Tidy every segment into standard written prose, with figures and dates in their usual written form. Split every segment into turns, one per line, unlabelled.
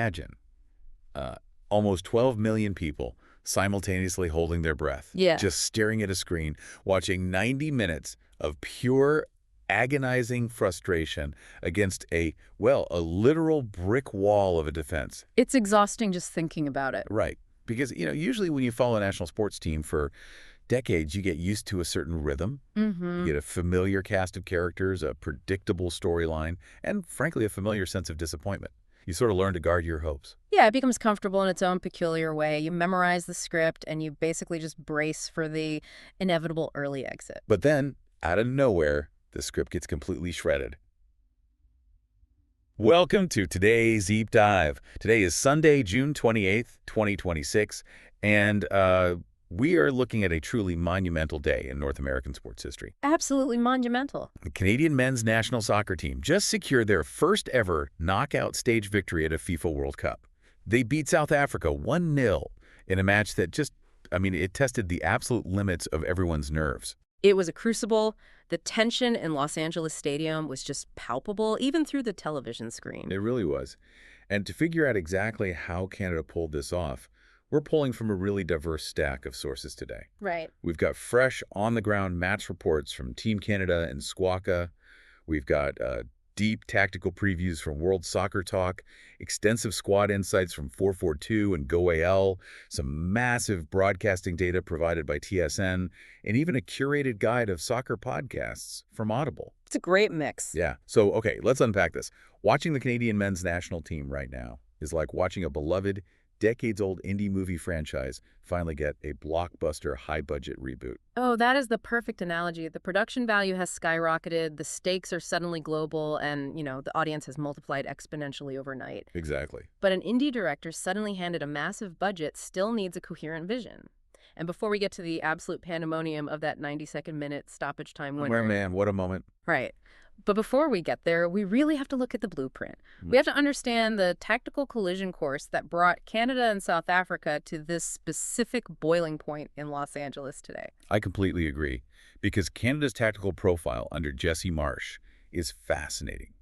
imagine almost 12 million people simultaneously holding their breath,
Yeah.
just staring at a screen, watching 90 minutes of pure agonizing frustration against a literal brick wall of a defense.
It's exhausting just thinking about it.
Right. Because, usually when you follow a national sports team for decades, you get used to a certain rhythm. You get a familiar cast of characters, a predictable storyline, and frankly, a familiar sense of disappointment. You sort of learn to guard your hopes.
Yeah, it becomes comfortable in its own peculiar way. You memorize the script, and you basically just brace for the inevitable early exit.
But then, out of nowhere, the script gets completely shredded. Welcome to today's Deep Dive. Today is Sunday, June 28th, 2026, and we are looking at a truly monumental day in North American sports history.
Absolutely monumental.
The Canadian men's national soccer team just secured their first ever knockout stage victory at a FIFA World Cup. They beat South Africa 1-0 in a match that it tested the absolute limits of everyone's nerves.
It was a crucible. The tension in Los Angeles Stadium was just palpable, even through the television screen.
It really was. And to figure out exactly how Canada pulled this off, we're pulling from a really diverse stack of sources today.
Right.
We've got fresh, on-the-ground match reports from Team Canada and Squawka. We've got deep tactical previews from World Soccer Talk, extensive squad insights from 442 and GoAL, some massive broadcasting data provided by TSN, and even a curated guide of soccer podcasts from Audible.
It's a great mix.
Yeah. So, okay, let's unpack this. Watching the Canadian men's national team right now is like watching a beloved, decades-old indie movie franchise finally get a blockbuster, high-budget reboot.
Oh, that is the perfect analogy. The production value has skyrocketed, the stakes are suddenly global, and, the audience has multiplied exponentially overnight.
Exactly.
But an indie director suddenly handed a massive budget still needs a coherent vision. And before we get to the absolute pandemonium of that 92nd-minute stoppage time winner...
Man, what a moment.
Right. But before we get there, we really have to look at the blueprint. We have to understand the tactical collision course that brought Canada and South Africa to this specific boiling point in Los Angeles today.
I completely agree, because Canada's tactical profile under Jesse Marsh is fascinating.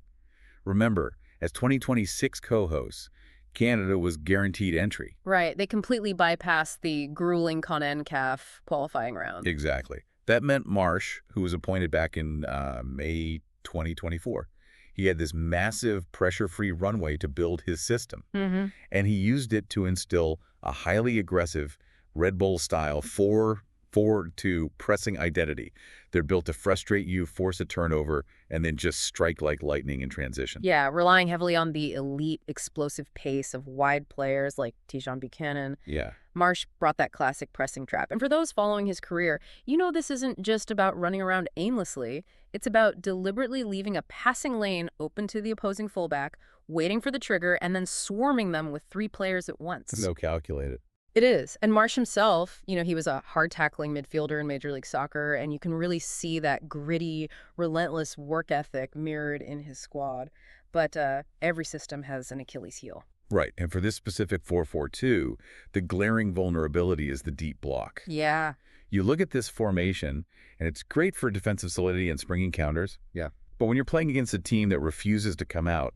Remember, as 2026 co-hosts, Canada was guaranteed entry.
Right. They completely bypassed the grueling CONCACAF qualifying round.
Exactly. That meant Marsh, who was appointed back in May 2024. He had this massive pressure-free runway to build his system. And he used it to instill a highly aggressive Red Bull-style 4-4-2 pressing identity. They're built to frustrate you, force a turnover, and then just strike like lightning in transition.
Yeah, relying heavily on the elite explosive pace of wide players like Tijon Buchanan.
Yeah.
Marsh brought that classic pressing trap. And for those following his career, this isn't just about running around aimlessly. It's about deliberately leaving a passing lane open to the opposing fullback, waiting for the trigger, and then swarming them with 3 players at once.
No calculated.
It is. And Marsh himself, he was a hard-tackling midfielder in Major League Soccer, and you can really see that gritty, relentless work ethic mirrored in his squad. But every system has an Achilles heel.
Right, and for this specific 4-4-2, the glaring vulnerability is the deep block.
Yeah.
You look at this formation, and it's great for defensive solidity and springing counters. Yeah. But when you're playing against a team that refuses to come out,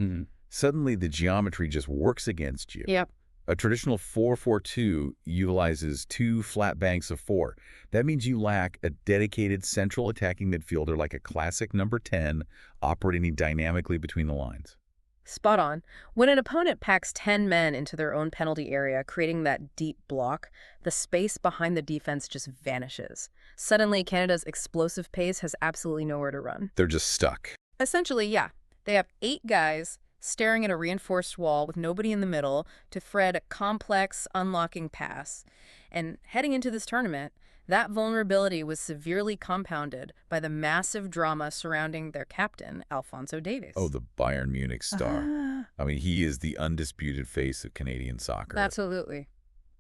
suddenly the geometry just works against you.
Yep.
A traditional 4-4-2 utilizes 2 flat banks of 4. That means you lack a dedicated central attacking midfielder like a classic number 10 operating dynamically between the lines.
Spot on. When an opponent packs 10 men into their own penalty area, creating that deep block, the space behind the defense just vanishes. Suddenly, Canada's explosive pace has absolutely nowhere to run.
They're just stuck.
Essentially, yeah. They have 8 guys staring at a reinforced wall with nobody in the middle to thread a complex, unlocking pass. And heading into this tournament, that vulnerability was severely compounded by the massive drama surrounding their captain, Alphonso Davies.
Oh, the Bayern Munich star. He is the undisputed face of Canadian soccer.
Absolutely.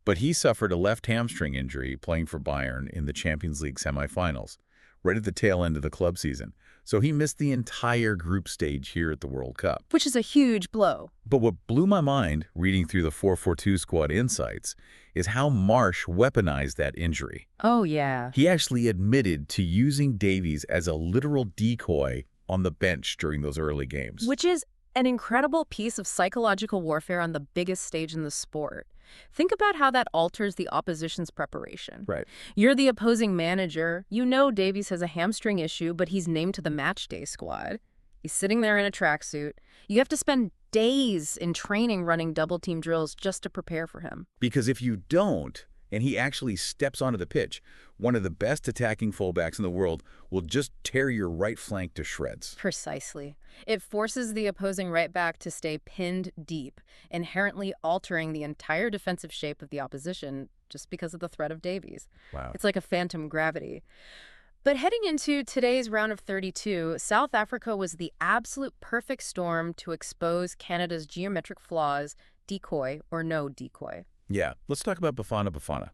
But he suffered a left hamstring injury playing for Bayern in the Champions League semifinals, right at the tail end of the club season. So he missed the entire group stage here at the World Cup.
Which is a huge blow.
But what blew my mind, reading through the 4-4-2 squad insights, is how Marsh weaponized that injury.
Oh, yeah.
He actually admitted to using Davies as a literal decoy on the bench during those early games.
Which is an incredible piece of psychological warfare on the biggest stage in the sport. Think about how that alters the opposition's preparation.
Right.
You're the opposing manager. You know Davies has a hamstring issue, but he's named to the match day squad. He's sitting there in a tracksuit. You have to spend days in training running double-team drills just to prepare for him.
Because if you don't, and he actually steps onto the pitch, one of the best attacking fullbacks in the world will just tear your right flank to shreds.
Precisely. It forces the opposing right back to stay pinned deep, inherently altering the entire defensive shape of the opposition just because of the threat of Davies.
Wow.
It's like a phantom gravity. But heading into today's round of 32, South Africa was the absolute perfect storm to expose Canada's geometric flaws, decoy or no decoy.
Yeah, let's talk about Bafana Bafana.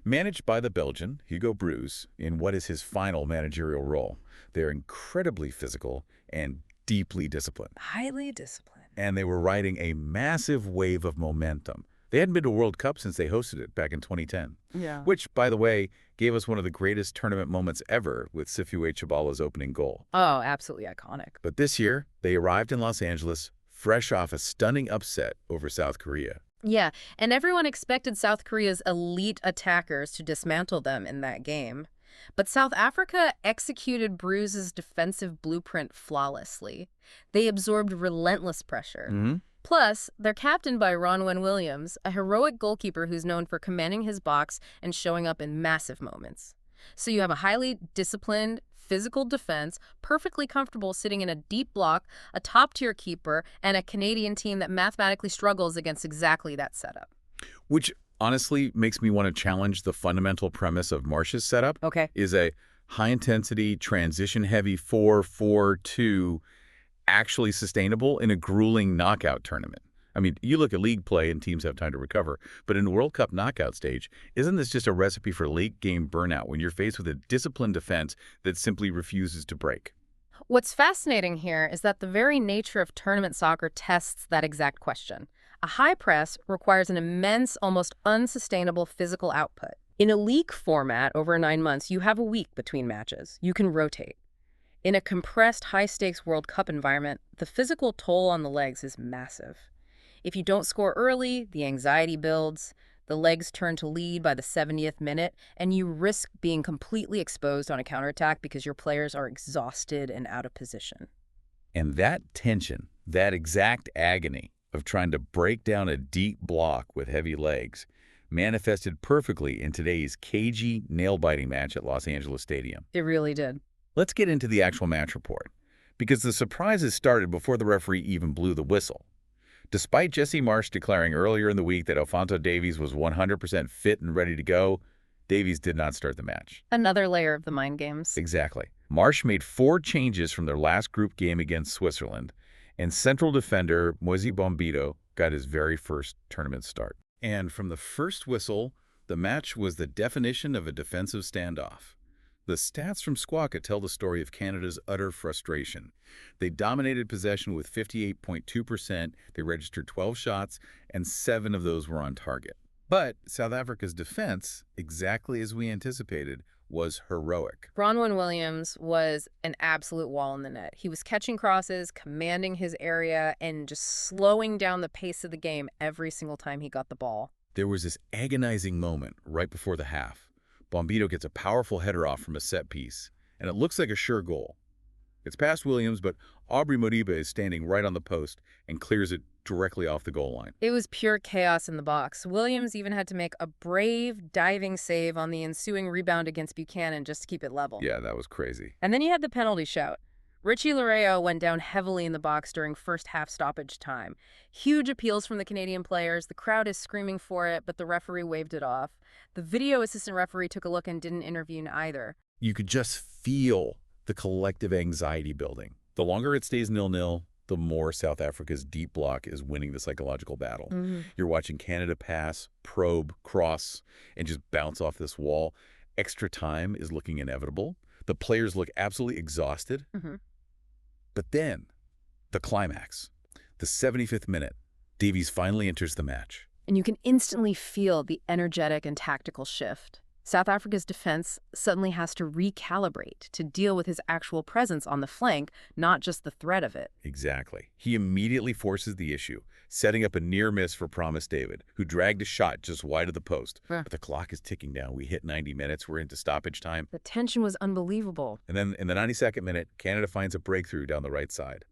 Managed by the Belgian, Hugo Broos, in what is his final managerial role. They're incredibly physical and deeply disciplined.
Highly disciplined.
And they were riding a massive wave of momentum. They hadn't been to a World Cup since they hosted it back in 2010.
Yeah.
Which, by the way, gave us one of the greatest tournament moments ever with Sifue Chabala's opening goal.
Oh, absolutely iconic.
But this year, they arrived in Los Angeles fresh off a stunning upset over South Korea.
Yeah, and everyone expected South Korea's elite attackers to dismantle them in that game. But South Africa executed Bruce's defensive blueprint flawlessly. They absorbed relentless pressure. Plus, they're captained by Ronwen Williams, a heroic goalkeeper who's known for commanding his box and showing up in massive moments. So you have a highly disciplined, physical defense, perfectly comfortable sitting in a deep block, a top-tier keeper, and a Canadian team that mathematically struggles against exactly that setup.
Which honestly makes me want to challenge the fundamental premise of Marsh's setup.
Okay.
Is a high-intensity, transition-heavy 4-4-2 actually sustainable in a grueling knockout tournament? I mean, you look at league play and teams have time to recover, but in the World Cup knockout stage, isn't this just a recipe for late game burnout when you're faced with a disciplined defense that simply refuses to break?
What's fascinating here is that the very nature of tournament soccer tests that exact question. A high press requires an immense, almost unsustainable physical output. In a league format over 9 months, you have a week between matches. You can rotate. In a compressed, high-stakes World Cup environment, the physical toll on the legs is massive. If you don't score early, the anxiety builds, the legs turn to lead by the 70th minute, and you risk being completely exposed on a counterattack because your players are exhausted and out of position.
And that tension, that exact agony of trying to break down a deep block with heavy legs, manifested perfectly in today's cagey, nail-biting match at Los Angeles Stadium.
It really did.
Let's get into the actual match report, because the surprises started before the referee even blew the whistle. Despite Jesse Marsch declaring earlier in the week that Alphonso Davies was 100% fit and ready to go, Davies did not start the match.
Another layer of the mind games.
Exactly. Marsch made 4 changes from their last group game against Switzerland, and central defender Moise Bombito got his very first tournament start. And from the first whistle, the match was the definition of a defensive standoff. The stats from Squawka tell the story of Canada's utter frustration. They dominated possession with 58.2%, they registered 12 shots, and 7 of those were on target. But South Africa's defense, exactly as we anticipated, was heroic.
Ronwen Williams was an absolute wall in the net. He was catching crosses, commanding his area, and just slowing down the pace of the game every single time he got the ball.
There was this agonizing moment right before the half. Bombito gets a powerful header off from a set piece, and it looks like a sure goal. It's past Williams, but Aubrey Modiba is standing right on the post and clears it directly off the goal line.
It was pure chaos in the box. Williams even had to make a brave diving save on the ensuing rebound against Buchanan just to keep it level.
Yeah, that was crazy.
And then you had the penalty shout. Richie Lareau went down heavily in the box during first half stoppage time. Huge appeals from the Canadian players. The crowd is screaming for it, but the referee waved it off. The video assistant referee took a look and didn't intervene either.
You could just feel the collective anxiety building. The longer it stays 0-0, the more South Africa's deep block is winning the psychological battle. You're watching Canada pass, probe, cross, and just bounce off this wall. Extra time is looking inevitable. The players look absolutely exhausted. But then, the climax, the 75th minute, Davies finally enters the match.
And you can instantly feel the energetic and tactical shift. South Africa's defense suddenly has to recalibrate to deal with his actual presence on the flank, not just the threat of it.
Exactly. He immediately forces the issue, setting up a near miss for Promise David, who dragged a shot just wide of the post.
Huh.
But the clock is ticking down. We hit 90 minutes. We're into stoppage time.
The tension was unbelievable.
And then in the 92nd minute, Canada finds a breakthrough down the right side.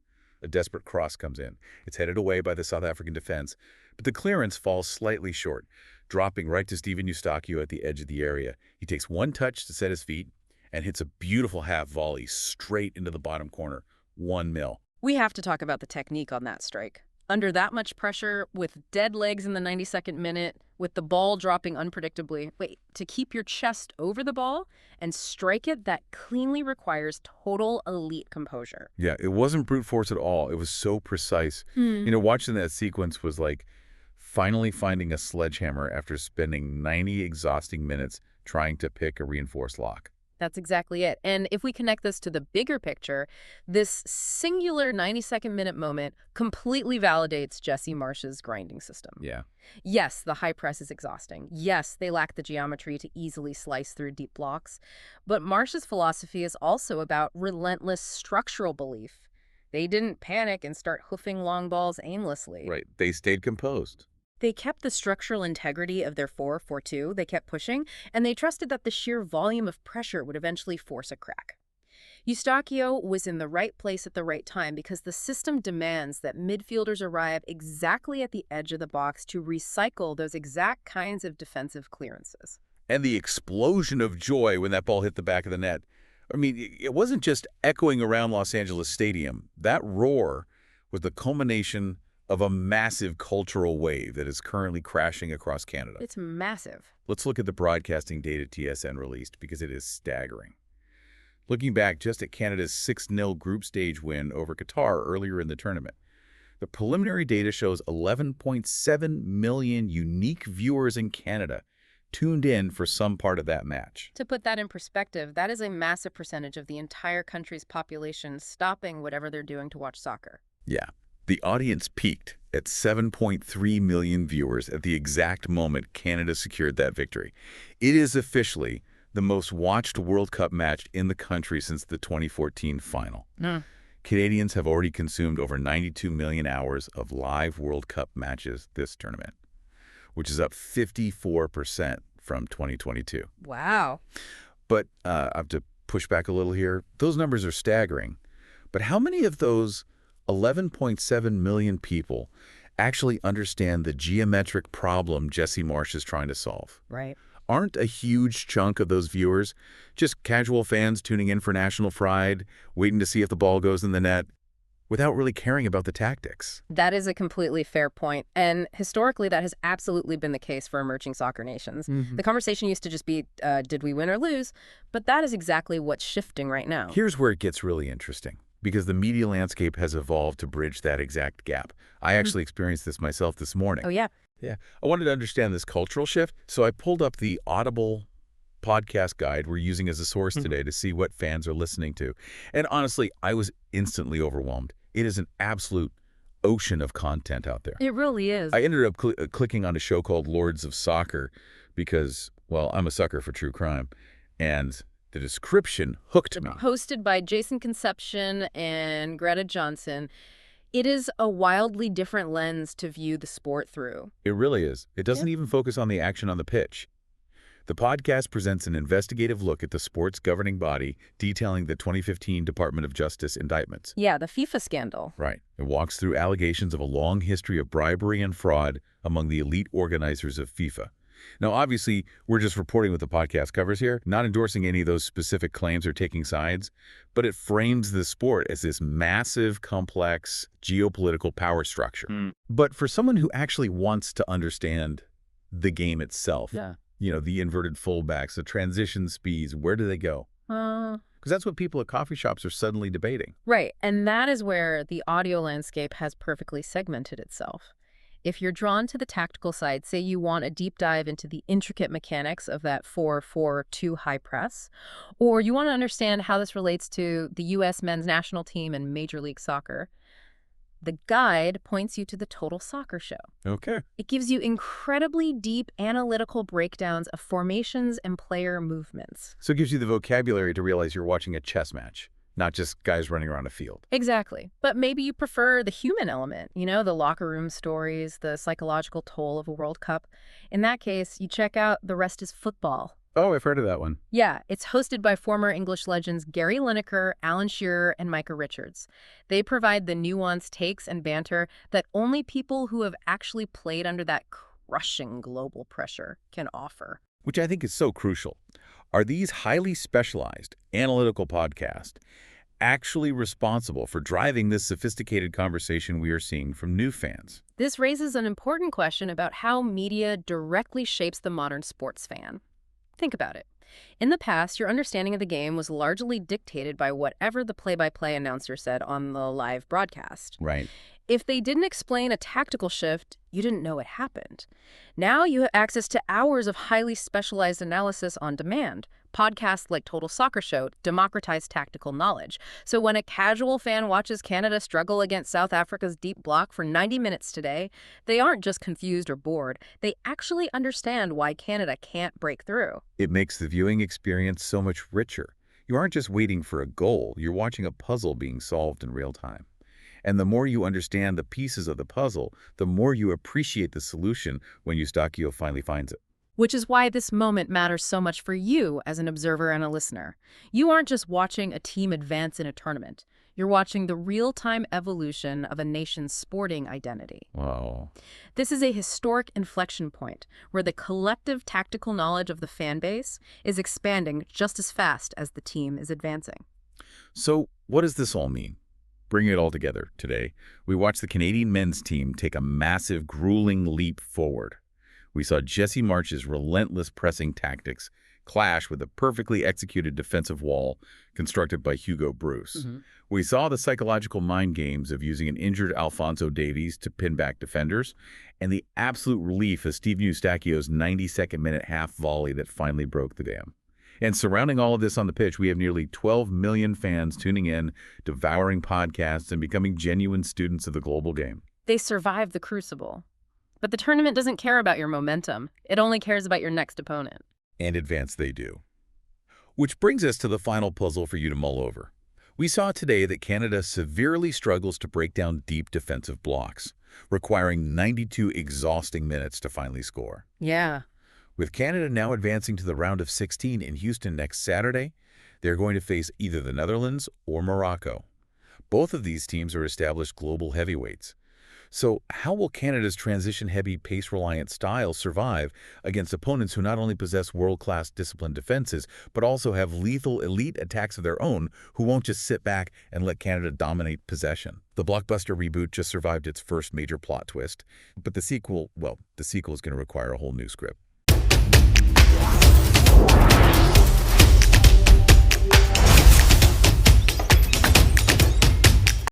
A desperate cross comes in. It's headed away by the South African defense, but the clearance falls slightly short, dropping right to Stephen Eustaqiuo at the edge of the area. He takes one touch to set his feet and hits a beautiful half volley straight into the bottom corner. 1-0.
We have to talk about the technique on that strike. Under that much pressure, with dead legs in the 92nd minute, with the ball dropping unpredictably, to keep your chest over the ball and strike it, that cleanly requires total elite composure.
Yeah, it wasn't brute force at all. It was so precise. Watching that sequence was like finally finding a sledgehammer after spending 90 exhausting minutes trying to pick a reinforced lock.
That's exactly it. And if we connect this to the bigger picture, this singular 92nd minute moment completely validates Jesse Marsh's grinding system.
Yeah.
Yes, the high press is exhausting. Yes, they lack the geometry to easily slice through deep blocks. But Marsh's philosophy is also about relentless structural belief. They didn't panic and start hoofing long balls aimlessly.
Right. They stayed composed.
They kept the structural integrity of their 4-4-2, they kept pushing, and they trusted that the sheer volume of pressure would eventually force a crack. Eustaqiuo was in the right place at the right time because the system demands that midfielders arrive exactly at the edge of the box to recycle those exact kinds of defensive clearances.
And the explosion of joy when that ball hit the back of the net. I mean, it wasn't just echoing around Los Angeles Stadium. That roar was the culmination of a massive cultural wave that is currently crashing across Canada.
It's massive.
Let's look at the broadcasting data TSN released because it is staggering. Looking back just at Canada's 6-0 group stage win over Qatar earlier in the tournament, the preliminary data shows 11.7 million unique viewers in Canada tuned in for some part of that match.
To put that in perspective, that is a massive percentage of the entire country's population stopping whatever they're doing to watch soccer.
Yeah. The audience peaked at 7.3 million viewers at the exact moment Canada secured that victory. It is officially the most watched World Cup match in the country since the 2014 final. Canadians have already consumed over 92 million hours of live World Cup matches this tournament, which is up 54% from 2022.
Wow.
But I have to push back a little here. Those numbers are staggering. But how many of those 11.7 million people actually understand the geometric problem Jesse Marsh is trying to solve?
Right.
Aren't a huge chunk of those viewers just casual fans tuning in for national pride, waiting to see if the ball goes in the net, without really caring about the tactics?
That is a completely fair point. And historically, that has absolutely been the case for emerging soccer nations. The conversation used to just be, did we win or lose? But that is exactly what's shifting right now.
Here's where it gets really interesting, because the media landscape has evolved to bridge that exact gap. I actually experienced this myself this morning.
Oh, yeah.
Yeah. I wanted to understand this cultural shift, so I pulled up the Audible podcast guide we're using as a source today to see what fans are listening to. And honestly, I was instantly overwhelmed. It is an absolute ocean of content out there.
It really is.
I ended up clicking on a show called Lords of Soccer because, well, I'm a sucker for true crime. And the description hooked me.
Hosted by Jason Concepcion and Greta Johnson. It is a wildly different lens to view the sport through.
It really is. It doesn't even focus on the action on the pitch. The podcast presents an investigative look at the sport's governing body, detailing the 2015 Department of Justice indictments.
Yeah, the FIFA scandal.
Right. It walks through allegations of a long history of bribery and fraud among the elite organizers of FIFA. Now, obviously, we're just reporting what the podcast covers here, not endorsing any of those specific claims or taking sides, but it frames the sport as this massive, complex, geopolitical power structure. But for someone who actually wants to understand the game itself, you know, the inverted fullbacks, the transition speeds, where do they go? Because that's what people at coffee shops are suddenly debating.
Right, and that is where the audio landscape has perfectly segmented itself. If you're drawn to the tactical side, say you want a deep dive into the intricate mechanics of that 4-4-2 high press, or you want to understand how this relates to the U.S. men's national team and Major League Soccer, The guide points you to the Total Soccer Show.
Okay.
It gives you incredibly deep analytical breakdowns of formations and player movements.
So it gives you the vocabulary to realize you're watching a chess match, not just guys running around a field.
Exactly. But maybe you prefer the human element, the locker room stories, the psychological toll of a World Cup. In that case, you check out The Rest is Football.
Oh, I've heard of that one.
Yeah, it's hosted by former English legends Gary Lineker, Alan Shearer, and Micah Richards. They provide the nuanced takes and banter that only people who have actually played under that crushing global pressure can offer.
Which I think is so crucial. Are these highly specialized analytical podcasts actually responsible for driving this sophisticated conversation we are seeing from new fans?
This raises an important question about how media directly shapes the modern sports fan. Think about it. In the past, your understanding of the game was largely dictated by whatever the play-by-play announcer said on the live broadcast.
Right.
If they didn't explain a tactical shift, you didn't know it happened. Now you have access to hours of highly specialized analysis on demand. Podcasts like Total Soccer Show democratize tactical knowledge. So when a casual fan watches Canada struggle against South Africa's deep block for 90 minutes today, they aren't just confused or bored. They actually understand why Canada can't break through.
It makes the viewing experience so much richer. You aren't just waiting for a goal. You're watching a puzzle being solved in real time. And the more you understand the pieces of the puzzle, the more you appreciate the solution when Eustaqiuo finally finds it.
Which is why this moment matters so much for you as an observer and a listener. You aren't just watching a team advance in a tournament. You're watching the real-time evolution of a nation's sporting identity.
Wow.
This is a historic inflection point where the collective tactical knowledge of the fan base is expanding just as fast as the team is advancing.
So what does this all mean? Bringing it all together today, we watched the Canadian men's team take a massive, grueling leap forward. We saw Jesse March's relentless pressing tactics clash with a perfectly executed defensive wall constructed by Hugo Bruce. We saw the psychological mind games of using an injured Alphonso Davies to pin back defenders, and the absolute relief of Steve Eustaqiuo's 92nd minute half volley that finally broke the dam. And surrounding all of this on the pitch, we have nearly 12 million fans tuning in, devouring podcasts, and becoming genuine students of the global game.
They survived the crucible. But the tournament doesn't care about your momentum. It only cares about your next opponent.
And advance they do. Which brings us to the final puzzle for you to mull over. We saw today that Canada severely struggles to break down deep defensive blocks, requiring 92 exhausting minutes to finally score.
Yeah.
With Canada now advancing to the round of 16 in Houston next Saturday, they're going to face either the Netherlands or Morocco. Both of these teams are established global heavyweights. So how will Canada's transition-heavy, pace-reliant style survive against opponents who not only possess world-class disciplined defenses, but also have lethal elite attacks of their own who won't just sit back and let Canada dominate possession? The blockbuster reboot just survived its first major plot twist, but the sequel is going to require a whole new script.